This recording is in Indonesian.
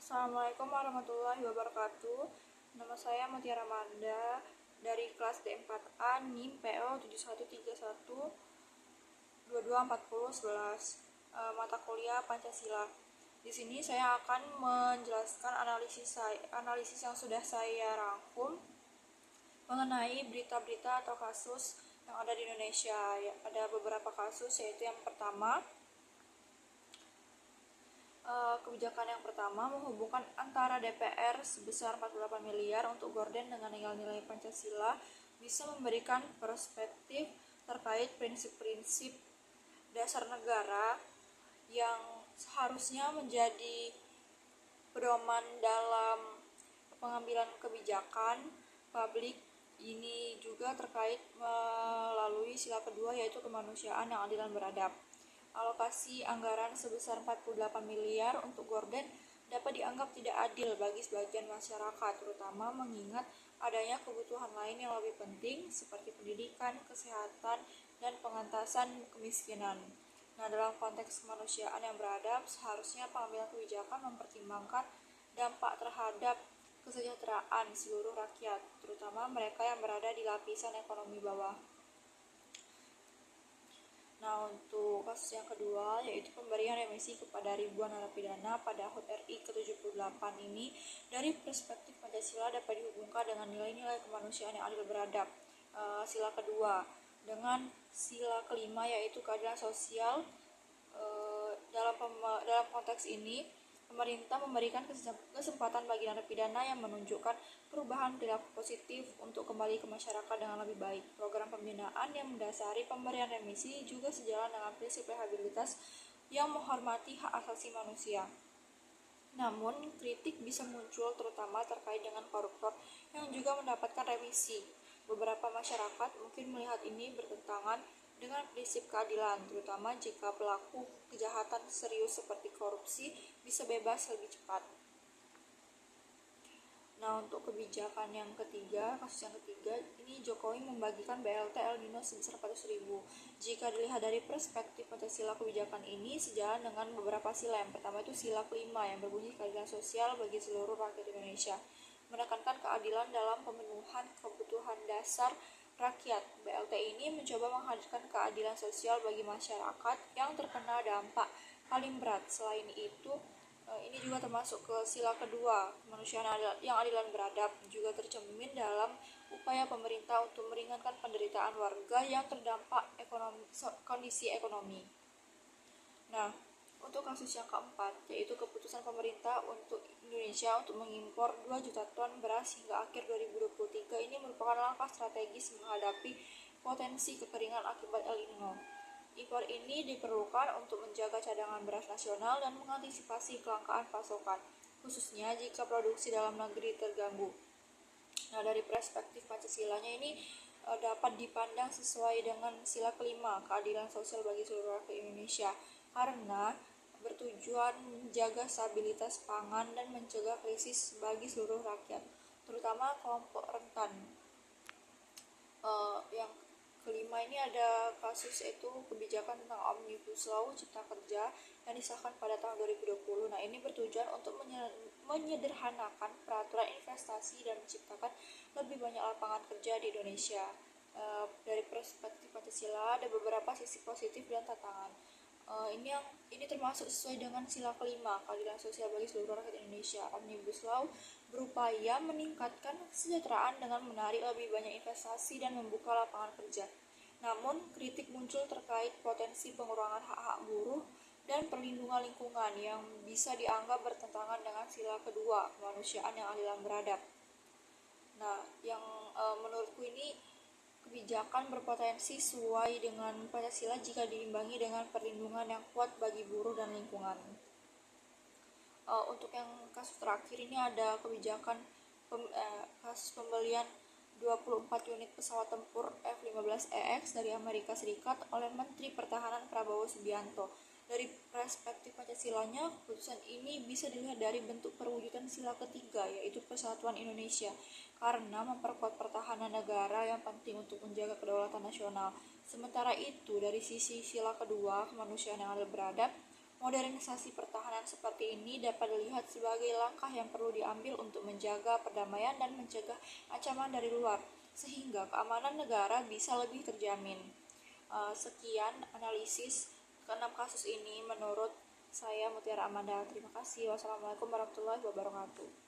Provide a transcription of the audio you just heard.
Assalamualaikum warahmatullahi wabarakatuh. Nama saya Mutiara Manda dari kelas D4A NIM PO 7131224011 mata kuliah Pancasila. Di sini saya akan menjelaskan analisis yang sudah saya rangkum mengenai berita-berita atau kasus yang ada di Indonesia. Ada beberapa kasus, yaitu yang pertama, kebijakan yang pertama menghubungkan antara DPR sebesar 48 miliar untuk gorden dengan nilai-nilai Pancasila bisa memberikan perspektif terkait prinsip-prinsip dasar negara yang seharusnya menjadi pedoman dalam pengambilan kebijakan publik. Ini juga terkait melalui sila kedua, yaitu kemanusiaan yang adil dan beradab. Alokasi anggaran sebesar 48 miliar untuk gorden dapat dianggap tidak adil bagi sebagian masyarakat, terutama mengingat adanya kebutuhan lain yang lebih penting seperti pendidikan, kesehatan, dan pengentasan kemiskinan. Nah, dalam konteks kemanusiaan yang beradab, seharusnya pengambilan kebijakan mempertimbangkan dampak terhadap kesejahteraan seluruh rakyat, terutama mereka yang berada di lapisan ekonomi bawah. Nah, untuk kasus yang kedua, yaitu pemberian remisi kepada ribuan narapidana pada HUT RI ke-78 ini, dari perspektif Pancasila dapat dihubungkan dengan nilai-nilai kemanusiaan yang adil beradab. Sila kedua dengan sila kelima, yaitu keadilan sosial. Dalam konteks ini, pemerintah memberikan kesempatan bagi narapidana yang menunjukkan perubahan perilaku positif untuk kembali ke masyarakat dengan lebih baik. Program pembinaan yang mendasari pemberian remisi juga sejalan dengan prinsip rehabilitas yang menghormati hak asasi manusia. Namun, kritik bisa muncul terutama terkait dengan koruptor yang juga mendapatkan remisi. Beberapa masyarakat mungkin melihat ini bertentangan dengan prinsip keadilan, terutama jika pelaku kejahatan serius seperti korupsi bisa bebas lebih cepat. Nah, untuk kebijakan yang ketiga, kasus yang ketiga, ini Jokowi membagikan BLT El Nino sebesar 400.000. Jika dilihat dari perspektif Pancasila, kebijakan ini sejalan dengan beberapa sila. Yang pertama itu sila kelima yang berbunyi keadilan sosial bagi seluruh rakyat Indonesia, menekankan keadilan dalam pemenuhan kebutuhan dasar rakyat. BLT ini mencoba menghadirkan keadilan sosial bagi masyarakat yang terkena dampak paling berat. Selain itu, ini juga termasuk ke sila kedua, kemanusiaan yang adil dan beradab, juga tercermin dalam upaya pemerintah untuk meringankan penderitaan warga yang terdampak kondisi ekonomi. Nah, untuk kasus yang keempat, yaitu keputusan pemerintah untuk Indonesia untuk mengimpor 2 juta ton beras hingga akhir 2023, ini merupakan langkah strategis menghadapi potensi kekeringan akibat El Nino. Impor ini diperlukan untuk menjaga cadangan beras nasional dan mengantisipasi kelangkaan pasokan, khususnya jika produksi dalam negeri terganggu. Nah, dari perspektif Pancasilanya ini dapat dipandang sesuai dengan sila kelima, keadilan sosial bagi seluruh rakyat Indonesia, karena bertujuan menjaga stabilitas pangan dan mencegah krisis bagi seluruh rakyat, terutama kelompok rentan. Yang kelima ini ada kasus, yaitu kebijakan tentang Omnibus Law Cipta Kerja yang disahkan pada tahun 2020. Nah, ini bertujuan untuk menyederhanakan peraturan investasi dan menciptakan lebih banyak lapangan kerja di Indonesia. Dari perspektif Pancasila ada beberapa sisi positif dan tantangan. Ini termasuk sesuai dengan sila kelima, keadilan sosial bagi seluruh rakyat Indonesia. Omnibus Law berupaya meningkatkan kesejahteraan dengan menarik lebih banyak investasi dan membuka lapangan kerja. Namun, kritik muncul terkait potensi pengurangan hak-hak buruh dan perlindungan lingkungan yang bisa dianggap bertentangan dengan sila kedua, kemanusiaan yang adil dan beradab. Nah, yang menurutku ini kebijakan berpotensi sesuai dengan Pancasila jika diimbangi dengan perlindungan yang kuat bagi buruh dan lingkungan. Untuk yang kasus terakhir ini ada kebijakan kasus pembelian 24 unit pesawat tempur F-15EX dari Amerika Serikat oleh Menteri Pertahanan Prabowo Subianto. Dari perspektif Pancasilanya, keputusan ini bisa dilihat dari bentuk perwujudan sila ketiga, yaitu Persatuan Indonesia, karena memperkuat pertahanan negara yang penting untuk menjaga kedaulatan nasional. Sementara itu, dari sisi sila kedua, kemanusiaan yang adil beradab, Modernisasi pertahanan seperti ini dapat dilihat sebagai langkah yang perlu diambil untuk menjaga perdamaian dan mencegah ancaman dari luar, sehingga keamanan negara bisa lebih terjamin. Sekian analisis keenam kasus ini menurut saya, Mutiara Amanda. Terima kasih. Wassalamualaikum warahmatullahi wabarakatuh.